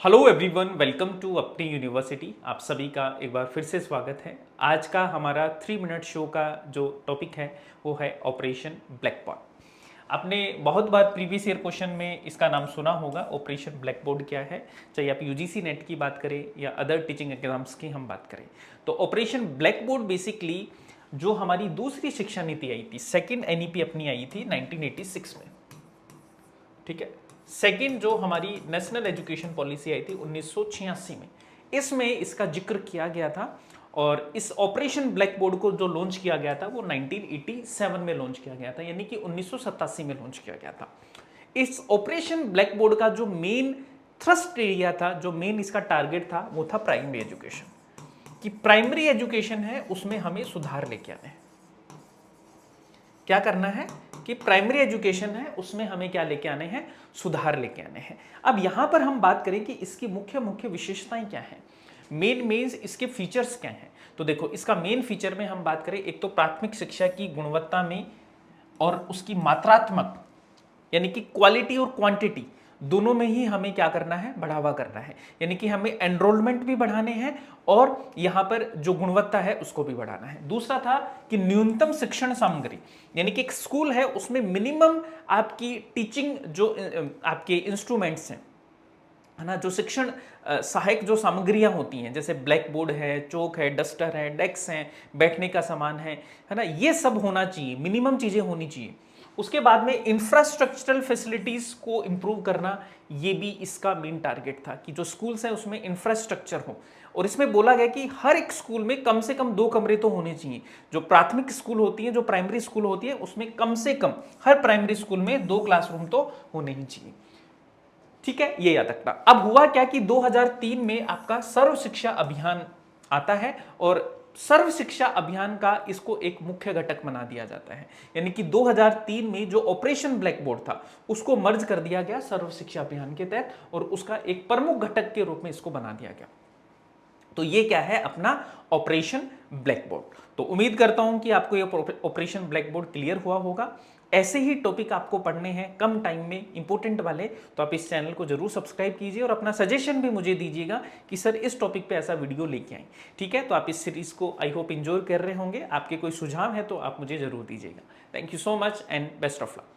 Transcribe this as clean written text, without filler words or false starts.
Hello everyone, welcome to अपनी university. आप सभी का एक बार फिर से स्वागत है। आज का हमारा 3 मिनट शो का जो टॉपिक है वो है ऑपरेशन ब्लैकबोर्ड। आपने बहुत बार प्रीवियस ईयर क्वेश्चन में इसका नाम सुना होगा, ऑपरेशन ब्लैकबोर्ड क्या है, चाहे आप यूजीसी नेट की बात करें या अदर टीचिंग एग्जाम्स की हम बात करें। तो ऑपरेशन ब्लैकबोर्ड बेसिकली जो हमारी दूसरी शिक्षा नीति आई थी, सेकेंड एनईपी अपनी आई थी 1986 में, ठीक है। सेकंड जो हमारी नेशनल एजुकेशन पॉलिसी आई थी 1986 में, इसमें इसका जिक्र किया गया था। और इस ऑपरेशन ब्लैक बोर्ड को जो लॉन्च किया गया था वो 1987 में लॉन्च किया गया था, यानी कि 1987 में लॉन्च किया गया था। इस ऑपरेशन ब्लैक बोर्ड का जो मेन थ्रस्ट एरिया था, जो मेन इसका टारगेट था, वो था प्राइमरी एजुकेशन। कि प्राइमरी एजुकेशन है उसमें हमें सुधार लेके आने हैं। क्या करना है कि प्राइमरी एजुकेशन है उसमें हमें क्या लेके आने हैं, सुधार लेके आने हैं। अब यहां पर हम बात करें कि इसकी मुख्य मुख्य विशेषताएं क्या हैं, मेन इसके फीचर्स क्या हैं। तो देखो, इसका मेन फीचर में हम बात करें, एक तो प्राथमिक शिक्षा की गुणवत्ता में और उसकी मात्रात्मक यानी कि क्वालिटी और क्वांटिटी दोनों में ही हमें क्या करना है, बढ़ावा करना है। यानी कि हमें एनरोलमेंट भी बढ़ाने हैं और यहां पर जो गुणवत्ता है उसको भी बढ़ाना है। दूसरा था कि न्यूनतम शिक्षण सामग्री, यानी कि एक स्कूल है उसमें मिनिमम आपकी टीचिंग जो आपके इंस्ट्रूमेंट्स हैं, है ना, जो शिक्षण सहायक जो सामग्रियां होती हैं, जैसे ब्लैक बोर्ड है, चौक है, डस्टर है, डेस्क हैं, बैठने का सामान है ना, ये सब होना चाहिए, मिनिमम चीजें होनी चाहिए। उसके बाद में इंफ्रास्ट्रक्चरल फैसिलिटीज को इंप्रूव करना, ये भी इसका मेन टारगेट था कि जो स्कूल्स हैं उसमें इंफ्रास्ट्रक्चर हो। और इसमें बोला गया कि हर एक स्कूल में कम से कम 2 कमरे तो होने चाहिए। जो प्राथमिक स्कूल होती है, जो प्राइमरी स्कूल होती है, उसमें कम से कम हर प्राइमरी स्कूल में 2 क्लासरूम तो होने ही चाहिए, ठीक है। ये याद रखना। अब हुआ क्या कि 2003 में आपका सर्व शिक्षा अभियान आता है और सर्व शिक्षा अभियान का इसको एक मुख्य घटक बना दिया जाता है। यानी कि 2003 में जो ऑपरेशन ब्लैक बोर्ड था उसको मर्ज कर दिया गया सर्व शिक्षा अभियान के तहत और उसका एक प्रमुख घटक के रूप में इसको बना दिया गया। तो ये क्या है, अपना ऑपरेशन ब्लैक बोर्ड। तो उम्मीद करता हूं कि आपको ये ऑपरेशन ब्लैक बोर्ड क्लियर हुआ होगा। ऐसे ही टॉपिक आपको पढ़ने हैं कम टाइम में, इंपॉर्टेंट वाले, तो आप इस चैनल को जरूर सब्सक्राइब कीजिए और अपना सजेशन भी मुझे दीजिएगा कि सर इस टॉपिक पे ऐसा वीडियो लेके आए, ठीक है। तो आप इस सीरीज को आई होप एंजॉय कर रहे होंगे। आपके कोई सुझाव है तो आप मुझे जरूर दीजिएगा। Thank you so much and best of luck.